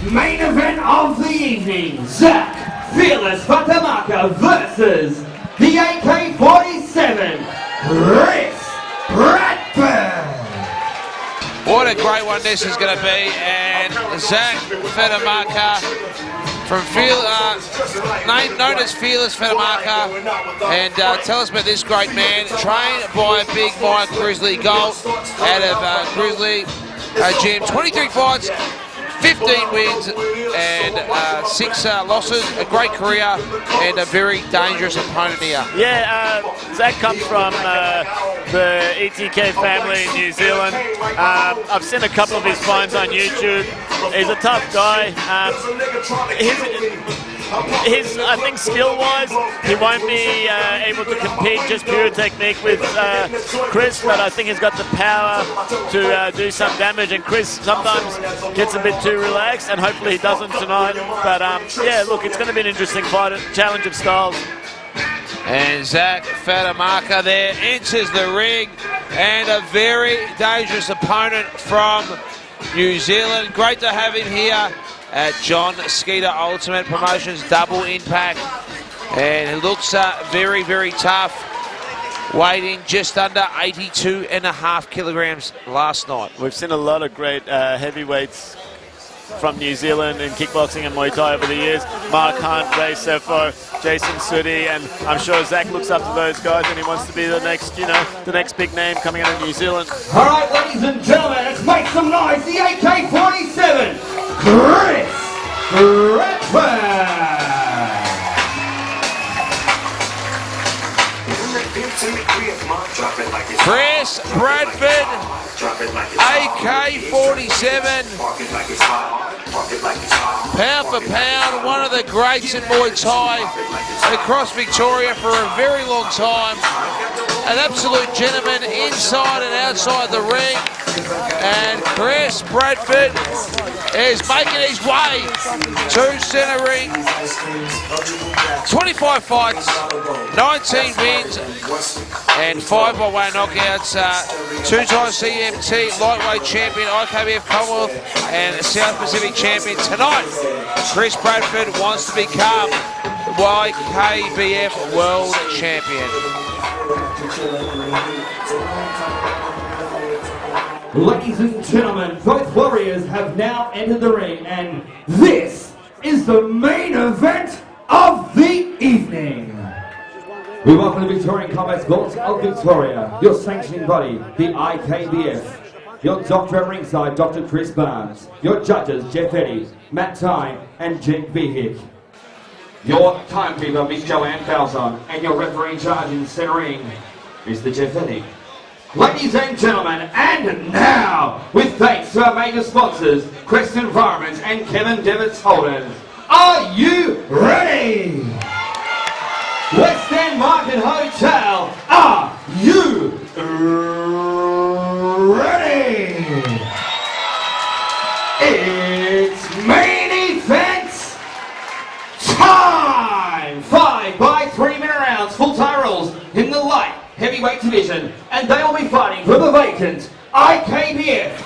main event of the evening, Zack Fearless Fatamaka versus the AK-47, Chris Bradford. What a great one this is going to be, and Zack Fatamaka, from known as Fearless Fatamaka, and tell us about this great man, trained by a big Mike Grizzly Gold out of Grizzly Gym. 23 fights, 15 wins and 6 losses, a great career and a very dangerous opponent here. Yeah, Zack comes from the ETK family in New Zealand. I've seen a couple of his fights on YouTube. He's a tough guy. I think skill-wise, he won't be able to compete just pure technique with Chris, but I think he's got the power to do some damage, and Chris sometimes gets a bit too relaxed, and hopefully he doesn't tonight. But yeah, look, it's going to be an interesting fight, a challenge of styles. And Zack Fatamaka there enters the ring, and a very dangerous opponent from New Zealand. Great to have him here at John Skeeter Ultimate Promotions Double Impact, and it looks very, very tough, weighing just under 82.5 kilograms last night. We've seen a lot of great heavyweights from New Zealand in kickboxing and Muay Thai over the years. Mark Hunt, Ray Sefo, Jason Sudi, and I'm sure Zack looks up to those guys and he wants to be the next, the next big name coming out of New Zealand. All right, ladies and gentlemen, let's make some noise. The AK-47, Chris Bradford. Chris Bradford, AK-47, pound for pound, one of the greats in Muay Thai across Victoria for a very long time. An absolute gentleman inside and outside the ring. And Chris Bradford is making his way to centre ring. 25 fights, 19 wins, and 5 by way knockouts. 2-time CMT lightweight champion, IKBF Commonwealth and South Pacific champion. Tonight, Chris Bradford wants to become IKBF world champion. Ladies and gentlemen, both warriors have now entered the ring, and this is the main event of the evening. We welcome the Victorian Combat Sports of Victoria, your sanctioning body, the IKBF. Your doctor at ringside, Dr. Chris Barnes. Your judges, Jeff Eddy, Matt Tyne, and Jake Vihick. Your timekeeper, Miss Joanne Falzon, and your referee in charge in centre ring, Mr. Jeff Eddy. Ladies and gentlemen, and now, with thanks to our major sponsors, Quest Environments and Kevin Devitt's Holden, are you ready? West End Market Hotel, are you ready? It's main event time! 5 by 3-minute rounds, full tie rules in the light heavyweight division, and they will be fighting for the vacant IKBF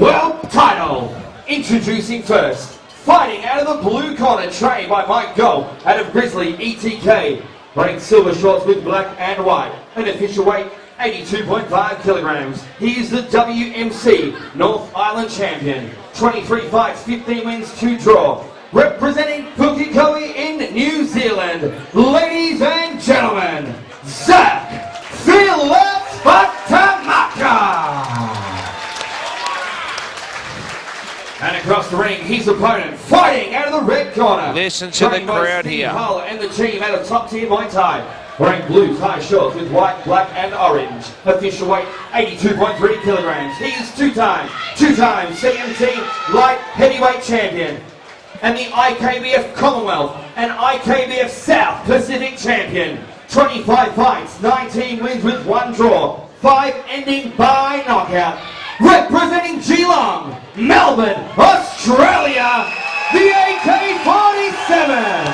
World Title. Introducing first, fighting out of the blue corner, trained by Mike Gold out of Grizzly ETK, wearing silver shorts with black and white, an official weight 82.5 kilograms. He is the WMC North Island champion, 23 fights, 15 wins, 2 draw. Representing Pukekohe in New Zealand, ladies and gentlemen, Zack Fearless Fatamaka. And across the ring, his opponent, fighting out of the red corner. Listen to the crowd here. And the team out of top tier Muay Thai, wearing blue tie shorts with white, black, and orange. Official weight 82.3 kilograms. He is two-time CMT light heavyweight champion, and the IKBF Commonwealth and IKBF South Pacific champion. 25 fights, 19 wins with 1 draw, 5 ending by knockout. Representing Geelong, Melbourne, Australia, the AK-47,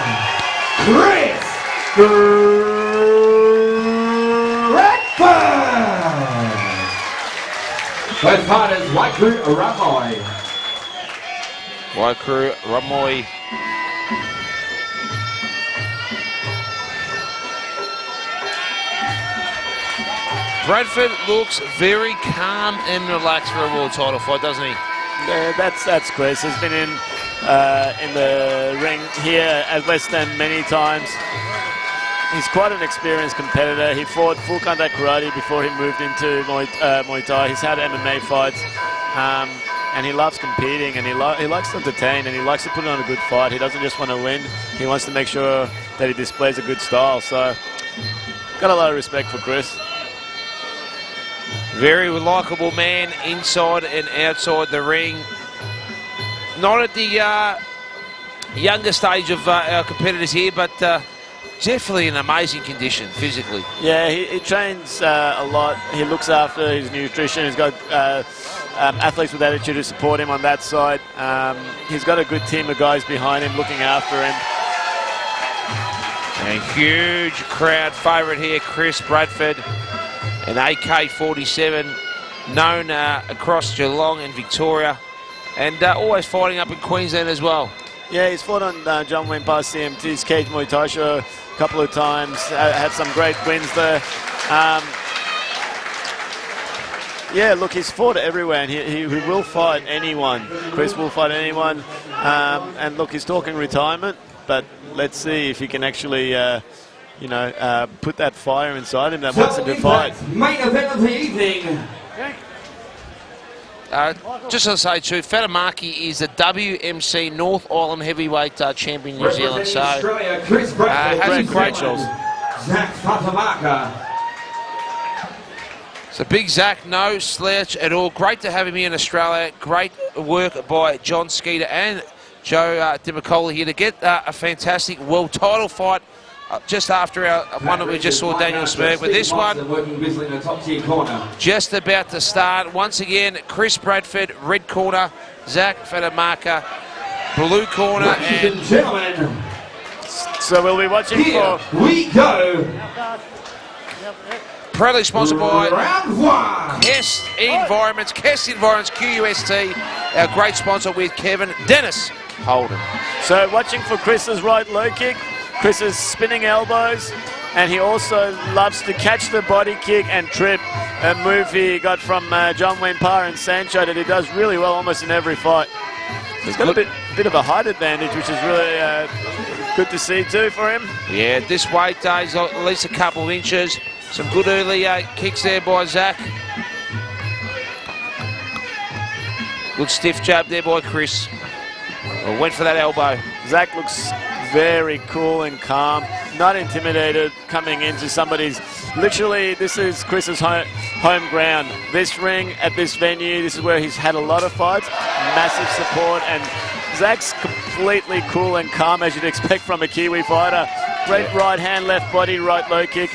Chris Bradford. Both fighters, Waiku Ramoi. Waikuru Ramoi. Bradford looks very calm and relaxed for a world title fight, doesn't he? Yeah, that's Chris. He's been in the ring here at West End many times. He's quite an experienced competitor. He fought full contact karate before he moved into Muay Thai. He's had MMA fights, and he loves competing, and he likes to entertain, and he likes to put on a good fight. He doesn't just want to win. He wants to make sure that he displays a good style. So, got a lot of respect for Chris. Very likeable man inside and outside the ring. Not at the younger stage of our competitors here, but definitely in amazing condition physically. Yeah, he trains a lot. He looks after his nutrition. He's got athletes with attitude to support him on that side. He's got a good team of guys behind him looking after him. A huge crowd favourite here, Chris Bradford, an AK-47, known across Geelong and Victoria, and always fighting up in Queensland as well. Yeah, he's fought on John Wayne Parr CMT's Cage Muay Thai show a couple of times, had some great wins there. Yeah, look, he's fought everywhere, and he will fight anyone. Chris will fight anyone, and look, he's talking retirement, but let's see if he can actually, put that fire inside him that wants him to fight. Main event of the evening. Just to say too, Fatamaka is the WMC North Island heavyweight champion in New Zealand, so Australia, Chris Bradford, has a great shows. Zack Fatamaka. So big Zack, no slouch at all. Great to have him here in Australia. Great work by John Skeeter and Joe DiMicola here to get a fantastic world title fight just after our one that we just saw Daniel Smith. But this one just about to start. Once again, Chris Bradford, red corner, Zack Fatamaka, blue corner. Ladies and gentlemen, so we'll be watching here we go. Proudly sponsored by round one. Kest Environments, QUST, our great sponsor with Kevin Dennis Holden. So watching for Chris's right low kick, Chris's spinning elbows, and he also loves to catch the body kick and trip, a move he got from John Wayne Parr and Sancho that he does really well almost in every fight. He's got a bit of a height advantage, which is really good to see too for him. Yeah, this weight he's at least a couple of inches. Some good early kicks there by Zack. Good stiff jab there by Chris. Well, went for that elbow. Zack looks very cool and calm, not intimidated coming into somebody's... Literally, this is Chris's home ground. This ring at this venue, this is where he's had a lot of fights, massive support, and Zack's completely cool and calm as you'd expect from a Kiwi fighter. Great right hand, left body, right low kick.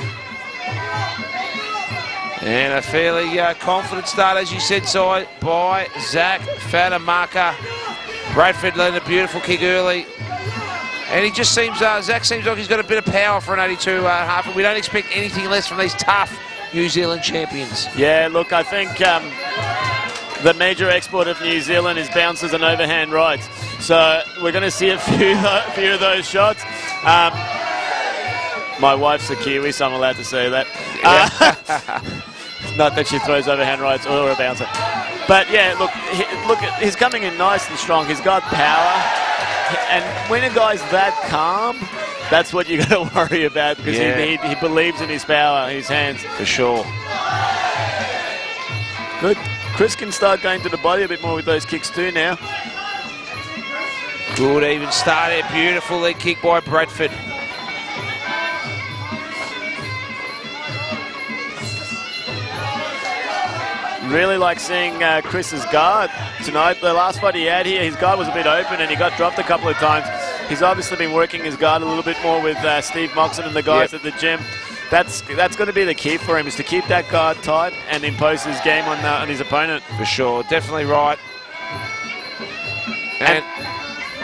And a fairly confident start, as you said, side by Zack Fatamaka. Bradford led a beautiful kick early. And he just seems, Zack seems like he's got a bit of power for an 82 half, and we don't expect anything less from these tough New Zealand champions. Yeah, look, I think the major export of New Zealand is bouncers and overhand rights. So we're going to see a few of those shots. My wife's a Kiwi, so I'm allowed to say that. Not that she throws overhand rights or a bouncer. But yeah, look, he's coming in nice and strong. He's got power. And when a guy's that calm, that's what you got to worry about, because he believes in his power, his hands. For sure. Good. Chris can start going to the body a bit more with those kicks too now. Good even start there. Beautiful leg kick by Bradford. Really like seeing Chris's guard tonight. The last fight he had here, his guard was a bit open and he got dropped a couple of times. He's obviously been working his guard a little bit more with Steve Moxon and the guys at the gym. That's going to be the key for him, is to keep that guard tight and impose his game on his opponent. For sure, definitely right. And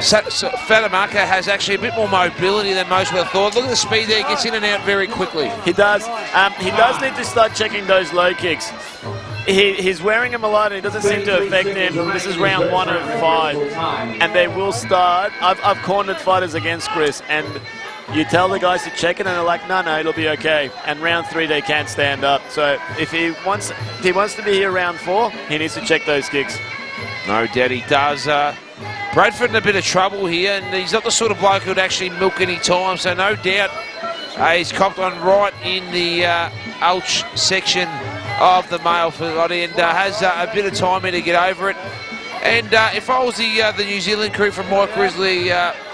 Fatamaka has actually a bit more mobility than most would have thought. Look at the speed there, he gets in and out very quickly. He does. He does need to start checking those low kicks. he's wearing him a lot, and it doesn't seem to affect him. This is round 1 of 5, and they will start. I've cornered fighters against Chris, and you tell the guys to check it, and they're like, no, it'll be okay. And round 3, they can't stand up. So if he wants to be here round 4, he needs to check those kicks. No doubt he does. Bradford in a bit of trouble here, and he's not the sort of bloke who'd actually milk any time, so no doubt he's copped on right in the ouch section of the male body, and has a bit of time here to get over it. And if I was the New Zealand crew from Mike Grizzly,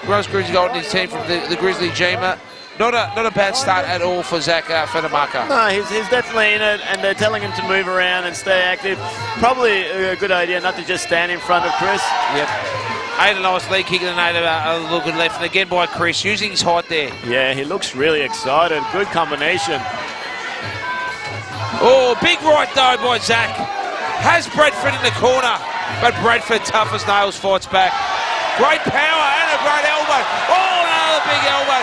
Rose Grizzly Gold and his team from the Grizzly Gma, not a bad start at all for Zack Fatamaka. No, he's definitely in it, and they're telling him to move around and stay active. Probably a good idea not to just stand in front of Chris. Yep. Ate a nice leg kick and ate a little good left, and again by Chris, using his height there. Yeah, he looks really excited. Good combination. Oh, big right though by Zack. Has Bradford in the corner, but Bradford, tough as nails, fights back. Great power and a great elbow. Oh, another big elbow.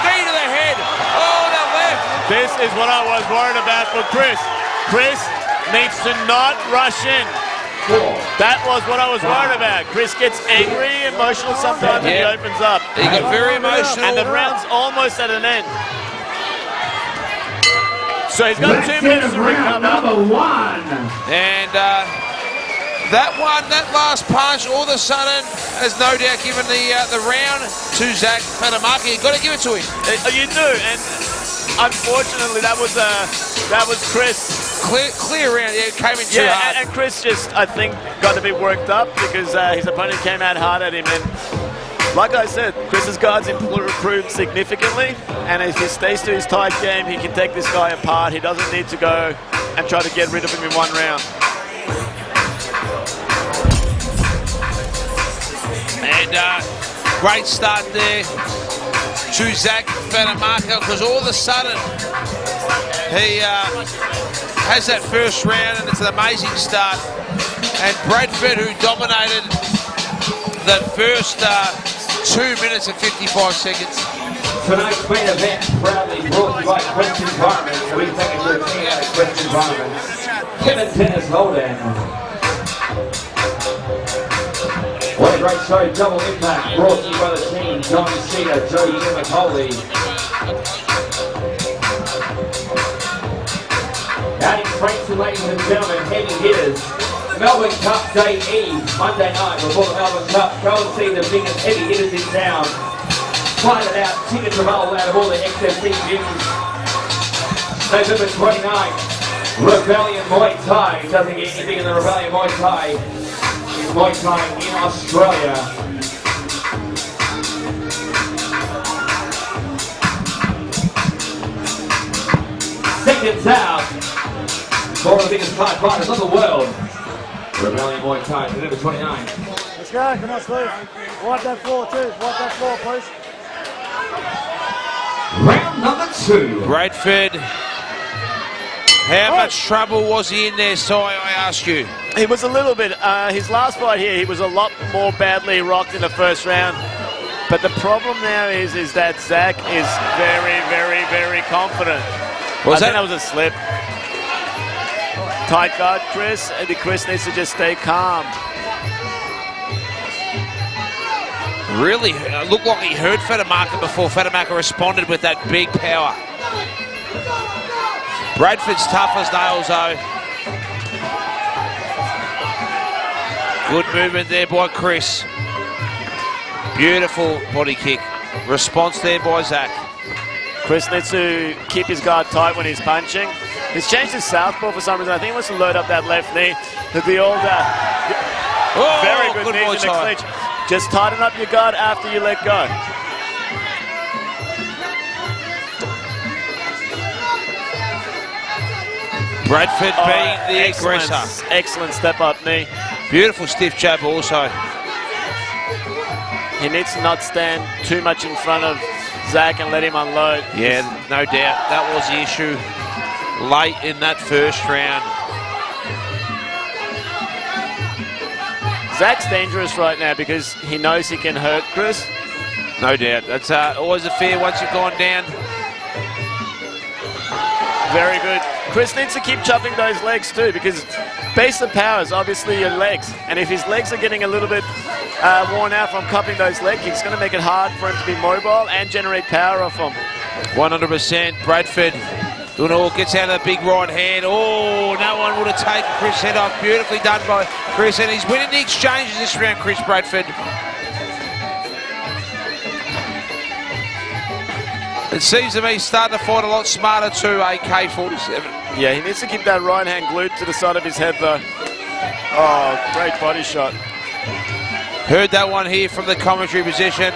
Knee to the head. Oh, the left. This is what I was worried about for Chris. Chris needs to not rush in. That was what I was worried about. Chris gets angry, emotional sometimes, and he opens up. He got very emotional. And the round's almost at an end. So he's got 2 minutes to recover. Number 1. And that last punch, all of a sudden, has no doubt given the round to Zack Fatamaka. You've got to give it to him. You do, and unfortunately, that was Chris. Clear round, yeah, it came in too hard. And Chris just, I think, got a bit worked up because his opponent came out hard at him. And like I said, Chris's guard's improved significantly, and if he stays to his tight game, he can take this guy apart. He doesn't need to go and try to get rid of him in 1 round. And great start there to Zack Fatamaka, because all of a sudden he has that first round, and it's an amazing start. And Bradford, who dominated the first 2 minutes and 55 seconds. Tonight's main event proudly brought to you by Quest Environment. We thank you for being at Quest Environment. Kevin Tennis Holden. What a great show, Double Impact, brought to you by the team, John Cena, Joe McCauley. Adding strength, ladies and gentlemen, heavy hitters. Melbourne Cup Day Eve, Monday night before the Melbourne Cup. Go and see the biggest heavy hitters in town. Find it out, tickets available out of all the XFC gyms. November 29th, Rebellion Muay Thai. It doesn't get any bigger than Rebellion Muay Thai. It's Muay Thai in Australia. Seconds out for the biggest Thai fighters of the world. Rebellion Muay Thai, November 29th. Let's go, come on, Steve. Wipe that floor too. Wipe that floor, please. Round number 2. Bradford, how much trouble was he in there, Si, I ask you? He was a little bit. His last fight here, he was a lot more badly rocked in the first round. But the problem now is that Zack is very, very, very confident. I think that was a slip. Tight guard, Chris. And Chris needs to just stay calm. Really looked like he heard Fatamaka before Fatamaka responded with that big power. Bradford's tough as nails though. Good movement there by Chris. Beautiful body kick. Response there by Zack. Chris needs to keep his guard tight when he's punching. He's changed his southpaw for some reason. I think he wants to load up that left knee. The old, very good knees in the clinch. Just tighten up your guard after you let go. Bradford being the aggressor. Excellent step up knee. Beautiful stiff jab also. He needs to not stand too much in front of Zack and let him unload. Yeah, no doubt. That was the issue late in that first round. Zack's dangerous right now because he knows he can hurt Chris. No doubt. That's always a fear once you've gone down. Very good. Chris needs to keep chopping those legs too, because base of power is obviously your legs. And if his legs are getting a little bit worn out from cupping those leg kicks, it's going to make it hard for him to be mobile and generate power off him. 100%. Bradford doing all, gets out of the big right hand. Oh, no one would have taken Chris' head off. Beautifully done by Chris, and he's winning the exchanges this round, Chris Bradford. It seems to me he's starting to fight a lot smarter too, AK-47. Yeah, he needs to keep that right hand glued to the side of his head though. Oh, great body shot. Heard that one here from the commentary position.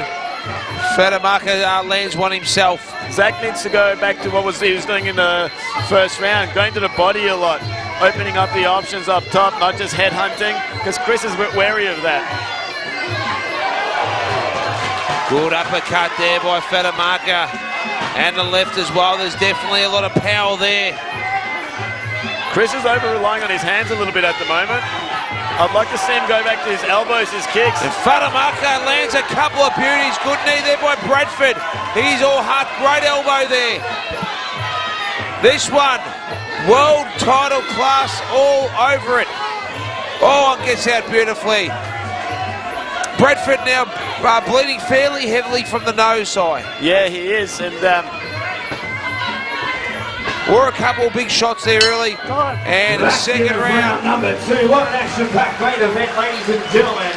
Fatamaka lands one himself. Zack needs to go back to what he was doing in the first round, going to the body a lot, opening up the options up top, not just head hunting, because Chris is wary of that. Good uppercut there by Fatamaka, and the left as well. There's definitely a lot of power there. Chris is over-relying on his hands a little bit at the moment. I'd like to see him go back to his elbows, his kicks. And Fatamaka lands a couple of beauties. Good knee there by Bradford. He's all hot. Great elbow there. This one, world title class all over it. Oh, it gets out beautifully. Bradford now bleeding fairly heavily from the nose side. Yeah, he is. And or a couple of big shots there early. And the second round. Number 2. What an action-packed main event, ladies and gentlemen.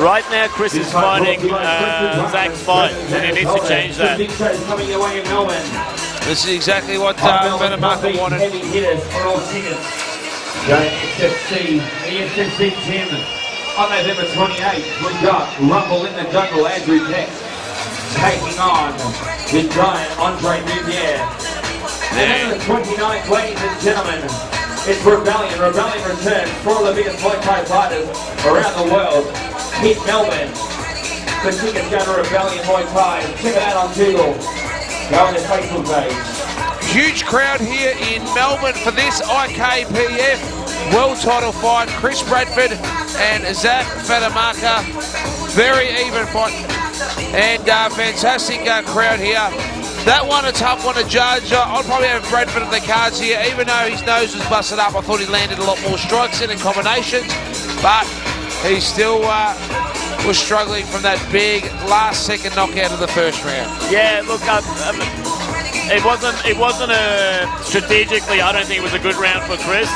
Right now, Chris is fighting Zack's fight, and he needs to change that. Coming your way in Melbourne. This is exactly what Fatamaka wanted. Heavy hitters for all tickets. Going SFC, the SFC gym. On November 28th, we've got Rumble in the Jungle, Andrew Peck taking on the giant Andre Riviere. And on the 29th, ladies and gentlemen, it's Rebellion. Rebellion returns for all the biggest Muay Thai fighters around the world. Hit Melbourne. The tickets go to Rebellion Muay Thai. Check it out on Google. Go on their Facebook page. Huge crowd here in Melbourne for this IKPF world title fight. Chris Bradford and Zack Fatamaka. Very even fight. And fantastic crowd here. That one a tough one to judge. I'd probably have Bradford in the cards here, even though his nose was busted up. I thought he landed a lot more strikes in and combinations, but he still was struggling from that big last-second knockout of the first round. Yeah, look, it wasn't strategically. I don't think it was a good round for Chris.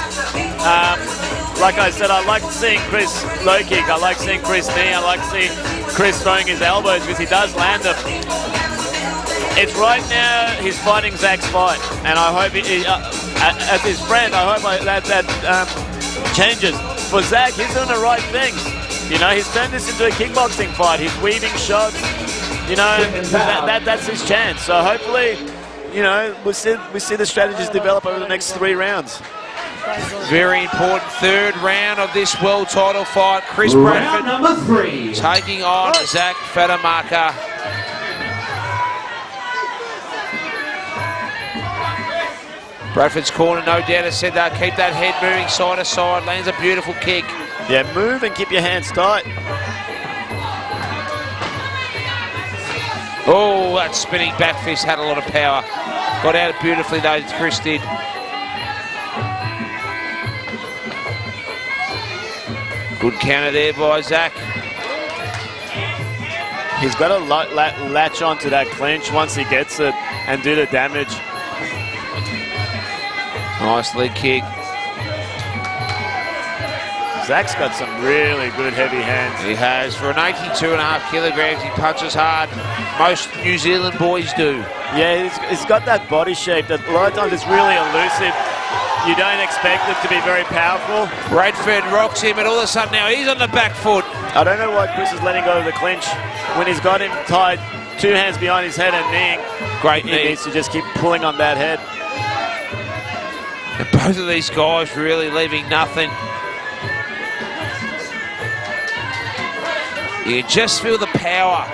Like I said, I like seeing Chris low kick. I like seeing Chris knee. I like seeing Chris throwing his elbows because he does land them. It's right now he's fighting Zack's fight, and I hope as his friend, I hope that changes. For Zack, he's doing the right things. You know, he's turned this into a kickboxing fight. He's weaving shots. You know, that's his chance. So hopefully, you know, we see the strategies develop over the next 3 rounds. Very important third round of this world title fight. Chris Bradford number 3 taking on Zack Fatamaka. Bradford's corner, no doubt, has said that. Keep that head moving side to side. Lands a beautiful kick. Yeah, move and keep your hands tight. Oh, that spinning back fist had a lot of power. Got out beautifully though, Chris did. Good counter there by Zack. He's got to latch onto that clinch once he gets it and do the damage. Nice leg kick. Zack's got some really good heavy hands. He has. For an 82.5 kilograms, he punches hard. Most New Zealand boys do. Yeah, he's got that body shape that a lot of times it's really elusive. You don't expect it to be very powerful. Bradford rocks him, and all of a sudden now he's on the back foot. I don't know why Chris is letting go of the clinch when he's got him tied 2 hands behind his head and kneeing. Great He knee. needs to just keep pulling on that head. And both of these guys really leaving nothing. You just feel the power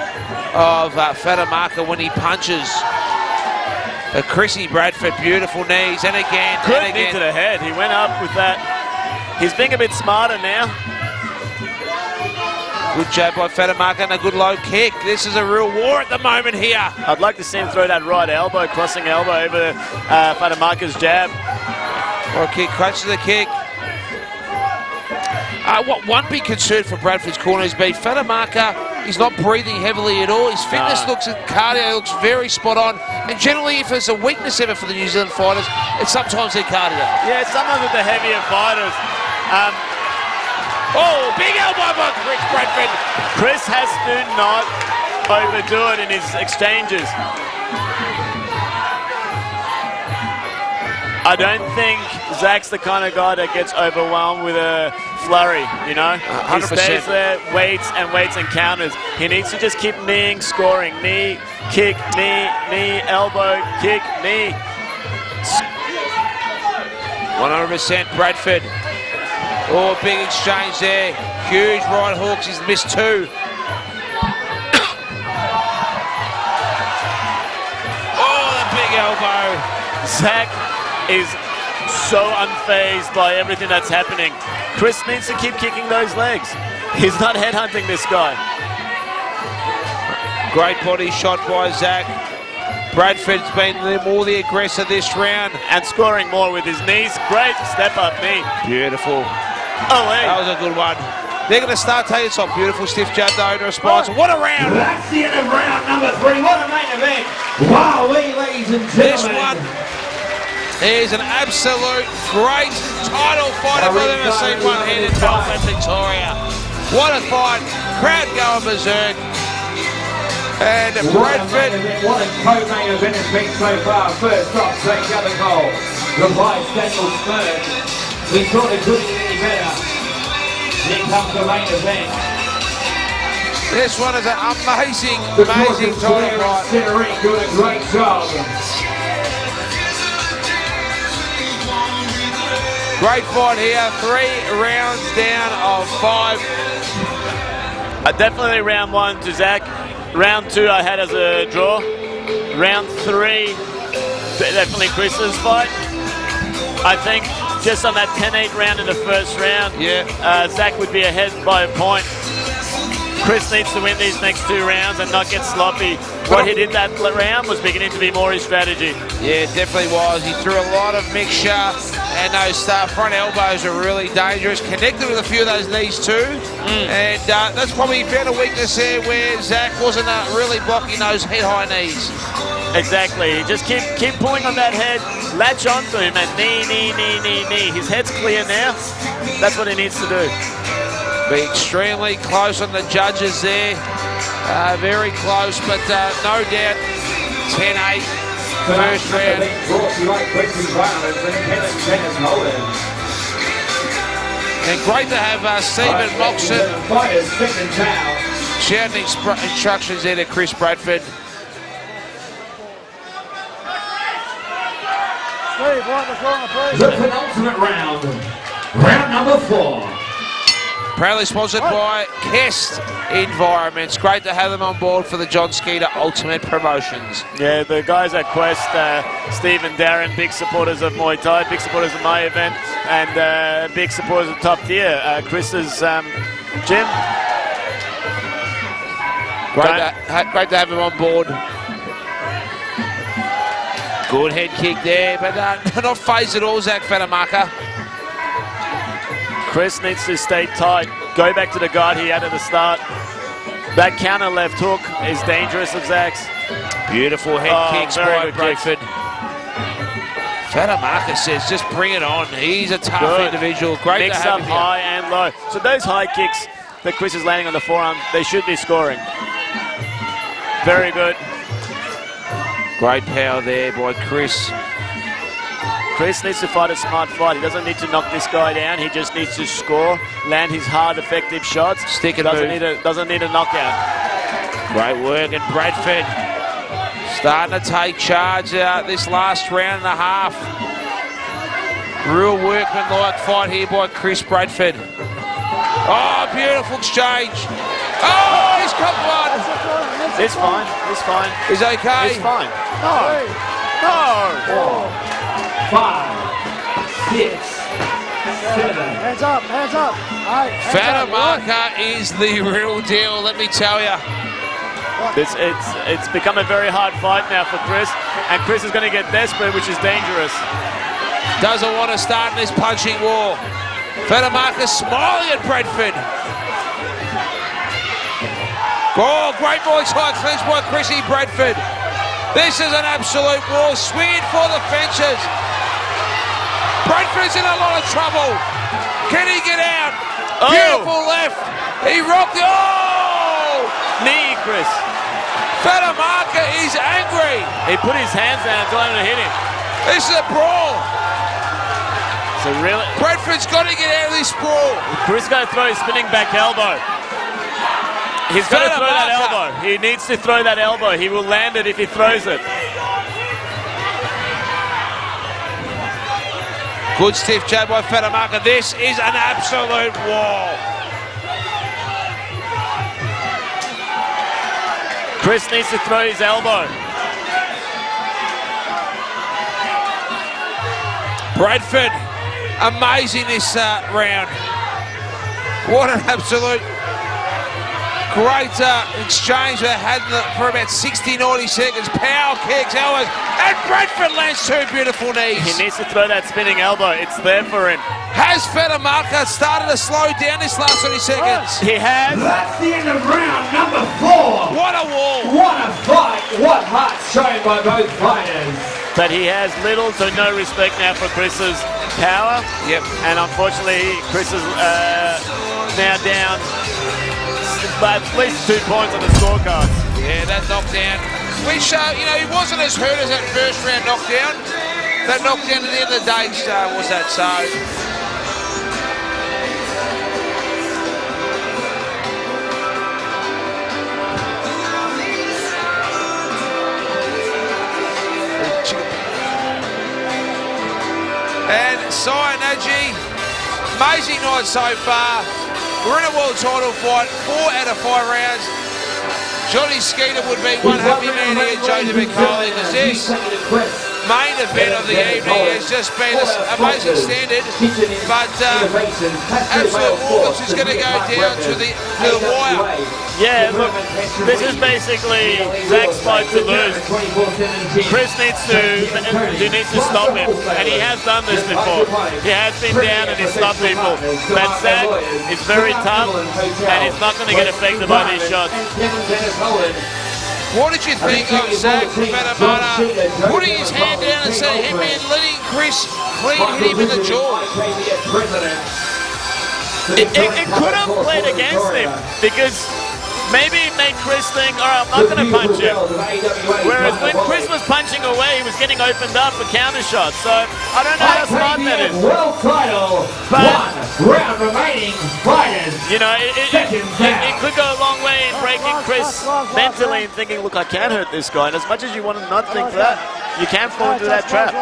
of Fatamaka when he punches. Chrissy Bradford, beautiful knees, and again, Good and knee again. to the head. He went up with that. He's being a bit smarter now. Good jab by Fatamaka and a good low kick. This is a real war at the moment here. I'd like to see him throw that right elbow, crossing elbow over Fatamaka's jab. Or a kick, crunches the kick. What one big concern for Bradford's corner has been Fatamaka. He's not breathing heavily at all. His fitness cardio looks very spot on. And generally, if there's a weakness ever for the New Zealand fighters, it's sometimes their cardio. Yeah, sometimes with the heavier fighters. Oh, big elbow by Chris Bradford. Chris has to not overdo it in his exchanges. I don't think Zack's the kind of guy that gets overwhelmed with a flurry, you know? 100%. He stays there, waits and counters. He needs to just keep kneeing, scoring. Knee, kick, knee, elbow, kick, knee. 100% Bradford. Oh, big exchange there. Huge right hooks. He's missed two. Oh, the big elbow. Zack is so unfazed by everything that's happening. Chris needs to keep kicking those legs. He's not headhunting this guy. Great body shot by Zack. Bradford's been more the aggressor this round. And scoring more with his knees. Great step up knee. Beautiful. Oh, hey. That was a good one. They're going to start taking some beautiful stiff jab though in response. What a round! That's the end of round number 3. What a main event. Wow, ladies and gentlemen. This one is an absolute great title fight. I've ever seen one here in Bradford, Victoria. What a fight. Crowd going berserk. And Bradford. What a co-main event it's been so far. First off, Zack goal. Revised Daniel third. We thought it couldn't get any better. Here comes the main event. This one is an amazing title fight. Cittering doing a great job. Great fight here. 3 rounds down of 5. Definitely round 1 to Zack. Round 2 I had as a draw. Round 3, definitely Chris's fight. I think just on that 10-8 round in the first round, Zack would be ahead by a point. Chris needs to win these next 2 rounds and not get sloppy. What he did that round was beginning to be more his strategy. Yeah, it definitely was. He threw a lot of mixture, and those front elbows are really dangerous. Connected with a few of those knees too, and that's probably found a weakness there where Zack wasn't really blocking those head-high knees. Exactly. Just keep pulling on that head, latch onto him, and knee. His head's clear now. That's what he needs to do. Be extremely close on the judges there. Very close, but no doubt 10-8 first round. And great to have Stephen Moxon shouting instructions there to Chris Bradford. Steve, right in the corner, please. The penultimate round. Round number 4. Proudly sponsored by Kest Environments. Great to have them on board for the John Skeeter Ultimate Promotions. Yeah, the guys at Quest, Steve and Darren, big supporters of Muay Thai, big supporters of my event, and big supporters of Top Tier. Chris's gym. Great to have him on board. Good head kick there, but not phased at all, Zack Fatamaka. Chris needs to stay tight. Go back to the guard he had at the start. That counter left hook is dangerous of Zack's. Beautiful head kicks by Bradford. Fatamaka says, just bring it on. He's a tough individual. Great Mix to have up him high and low. So those high kicks that Chris is landing on the forearm, they should be scoring. Very good. Great power there by Chris. Chris needs to fight a smart fight. He doesn't need to knock this guy down. He just needs to score, land his hard, effective shots. Stick and doesn't need a knockout. Great work, and Bradford starting to take charge out this last round and a half. Real workmanlike fight here by Chris Bradford. Oh, beautiful exchange. Oh, he's got one. It's fine. It's fine. He's okay. It's fine. No. 5, 6, 7, Hands up, hands up. All right, hands up. Fatamaka is the real deal, let me tell you. It's become a very hard fight now for Chris, and Chris is going to get desperate, which is dangerous. Doesn't want to start in this punching war. Fatamaka smiling at Bradford. Oh, great voice high clinch by Chrissy Bradford. This is an absolute war, swinging for the fences. Bradford's in a lot of trouble. Can he get out? Oh. Beautiful left. He rocked it. Oh! Knee, Chris. Fatamaka is angry. He put his hands down and told him to hit him. This is a brawl. So really, Bradford's got to get out of this brawl. Chris is going to throw his spinning back elbow. He's got to throw that elbow. He needs to throw that elbow. He will land it if he throws it. Good stiff jab by Fatamaka. This is an absolute wall. Chris needs to throw his elbow. Bradford, amazing this round. What an absolute great exchange they had for about 60, 90 seconds. Power kicks, elbows, and Bradford lands two beautiful knees. He needs to throw that spinning elbow. It's there for him. Has Fatamaka started to slow down this last 30 seconds? He has. That's the end of round number 4. What a wall. What a fight. What heart shown by both fighters. But he has little to no respect now for Chris's power. Yep. And unfortunately, Chris is now down by at least 2 points on the scorecard. Yeah, that knockdown, which, he wasn't as hurt as that first round knockdown. That knockdown at the end of the day was that so. And Sayanaji, amazing night so far. We're in a world title fight, 4 out of 5 rounds. Johnny Skeeter would be one happy man here, Joseph McCauley, because this main event of the evening has just been an amazing standard, but absolute war, which is going to go down to the wire. Yeah, look, this is basically Zack's fight to lose. Chris needs to stop him, and he has done this before. He has been down and he's stopped people. But Zack is very tough, and he's not going to get affected by these shots. What did you think of Zack Fatamaka putting his hand down and saying him and letting Chris clean hit him in the jaw? It could have played against him, because maybe it made Chris think, all right, I'm not going to punch him. Whereas when Chris was punching away, he was getting opened up for counter shots. So I don't know how smart that is. World title, But 1 round remaining, fighters. You know, it could go a long way in breaking Chris mentally and thinking, look, I can hurt this guy. And as much as you want to not think that, you can fall into that trap.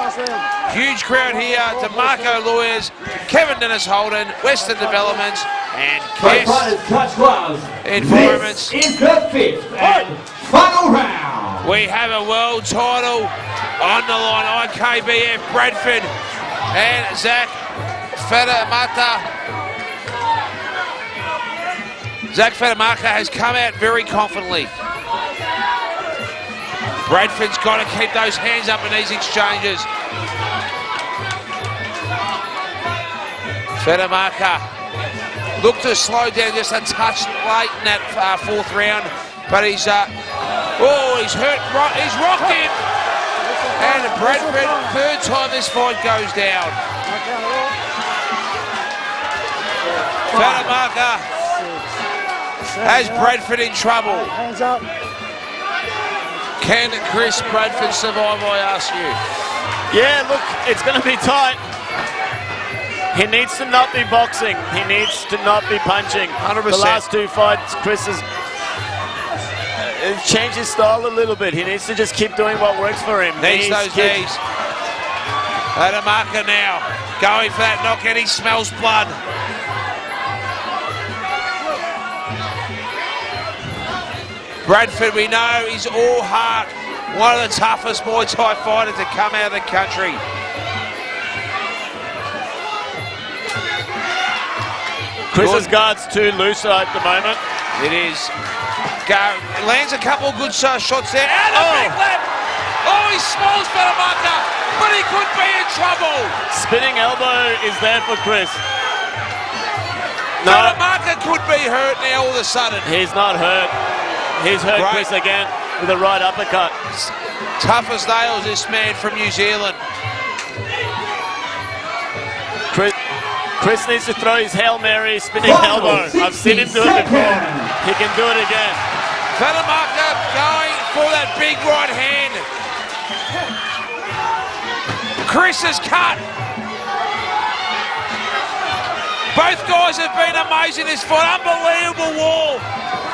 Huge crowd here. DeMarco Lawyers, Kevin Dennis Holden, Western Developments, and Both Kiss fighters touch gloves. Environments. This is the 5th and final round. We have a world title on the line. IKBF Bradford and Zack Fatamaka. Zack Fatamaka has come out very confidently. Bradford's got to keep those hands up in these exchanges. Fatamaka looked to slow down just a touch late in that 4th round, but he's hurt, he's rocked him. And Bradford, 3rd time this fight goes down. Fatamaka has Bradford in trouble. Hands up. Can Chris Bradford survive, I ask you? Yeah, look, it's going to be tight. He needs to not be boxing. He needs to not be punching. 100%. The last 2 fights, Chris has changed his style a little bit. He needs to just keep doing what works for him. Needs those knees. Fatamaka now going for that knockout. He smells blood. Bradford, we know, he's all heart. One of the toughest Muay Thai fighters to come out of the country. Chris's guard's too loose at the moment. It is. Lands a couple of good shots there. And a big left. Oh, he smalls Fatamaka, but he could be in trouble. Spinning elbow is there for Chris. Fatamaka could be hurt now all of a sudden. He's not hurt. He's hurt Chris again with a right uppercut. Tough as nails, this man from New Zealand. Chris needs to throw his Hail Mary spinning elbow. I've seen him do it before. He can do it again. Fatamaka going for that big right hand. Chris is cut. Both guys have been amazing this fight. Unbelievable wall.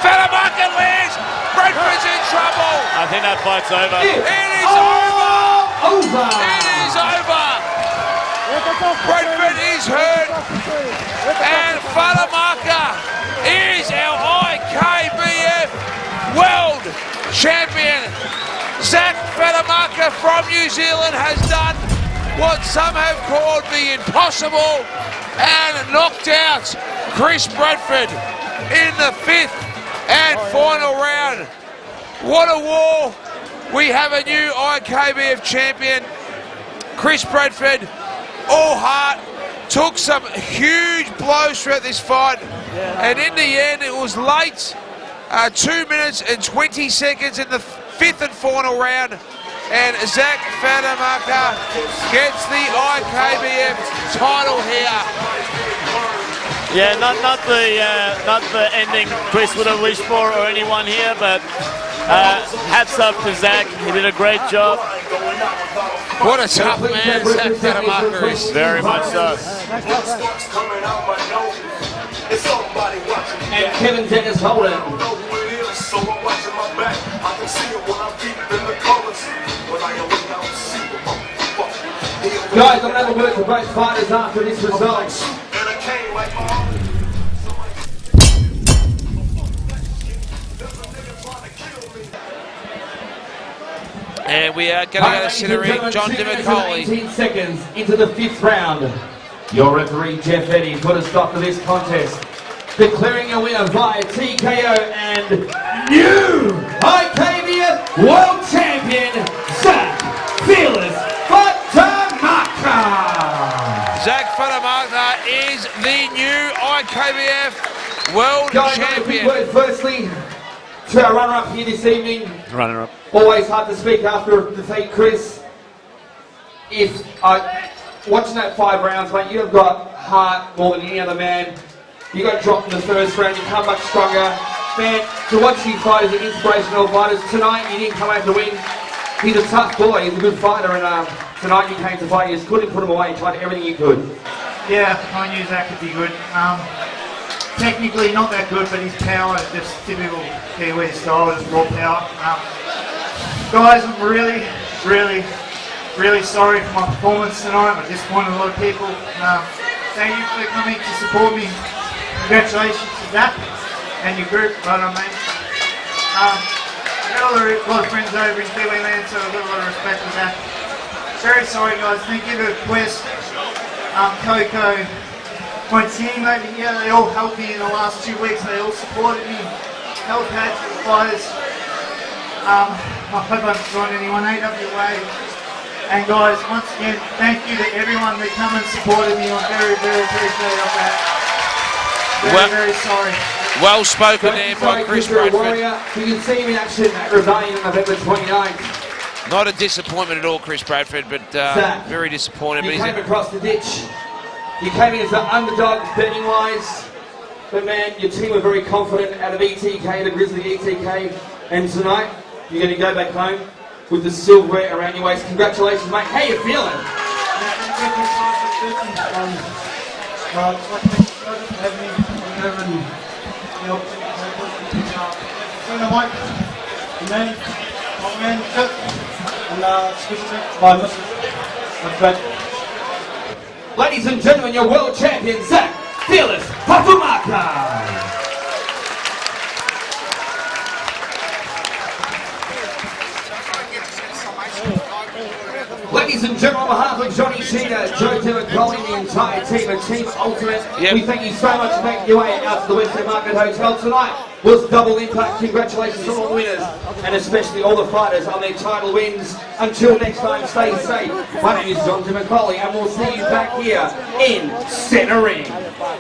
Fatamaka lands. Bradford's in trouble. I think that fight's over. It is over. It is over. Bradford is hurt. And Fatamaka is our IKBF World Champion. Zack Fatamaka from New Zealand has done what some have called the impossible and knocked out Chris Bradford in the 5th and final round. What a war. We have a new IKBF champion. Chris Bradford, all heart, took some huge blows throughout this fight, and in the end it was late, 2 minutes and 20 seconds in the 5th and final round, and Zack Fatamaka gets the IKBF title here. Yeah, not the ending Chris would have wished for or anyone here, but hats off to Zack. He did a great job. What a tough man Zack Fatamaka is. Very much so. And Kevin Dennis Holden. Guys, I'm going to have a word for both fighters after this result. And we are going to go to center ring, John DiMicoli. 18 seconds into the 5th round. Your referee, Jeff Eddy, put a stop to this contest, declaring a winner via TKO and new IKBF World Champion, Zack Fearless Fatamaka. Zack Fatamaka is the new IKBF World Champion. Word firstly to our runner-up here this evening. Runner-up. Always hard to speak after a defeat, Chris. If watching that 5 rounds, mate, you have got heart more than any other man. You got dropped in the first round, you come back stronger. Man, to watch you fight is an inspirational fighter. Tonight you didn't come out to win. He's a tough boy, he's a good fighter, and tonight you came to fight, you just couldn't put him away, you tried everything you could. Yeah, I knew Zack could be good. Technically not that good, but his power is just typical Kiwi style, just raw power. Guys, I'm really sorry for my performance tonight. I disappointed a lot of people. Thank you for coming to support me. Congratulations to Zack and your group, right on, mate. I've got a lot of friends over in Kiwi land, so I've got a lot of respect for Zack. Very sorry, guys. Thank you to Quest, Coco, my team over here. They all helped me in the last 2 weeks. They all supported me, helped out to the fighters. I hope I haven't thrown anyone AWA. And guys, once again, thank you to everyone that come and supported me. I'm very appreciative of that. Very sorry. Well spoken there by Chris Bradford. You can see him in action at Rebellion on November 29th. Not a disappointment at all, Chris Bradford, but very disappointed. You came across the ditch. You came in as an underdog betting-wise. But man, your team were very confident out of ETK, the Grizzly ETK. And tonight, you're going to go back home with the silverware around your waist. Congratulations, mate. How you feeling? Ladies and gentlemen, your world champion, Zack Fearless Fatamaka. Ladies and gentlemen, on behalf of Johnny Cheetah, Joe Demacoli, the entire team of Team Ultimate, we thank you so much for making your way out to the Western Market Hotel tonight. Was double impact. Congratulations to all the winners, and especially all the fighters on their title wins. Until next time, stay safe. My name is John Demacoli, and we'll see you back here in Centre Ring.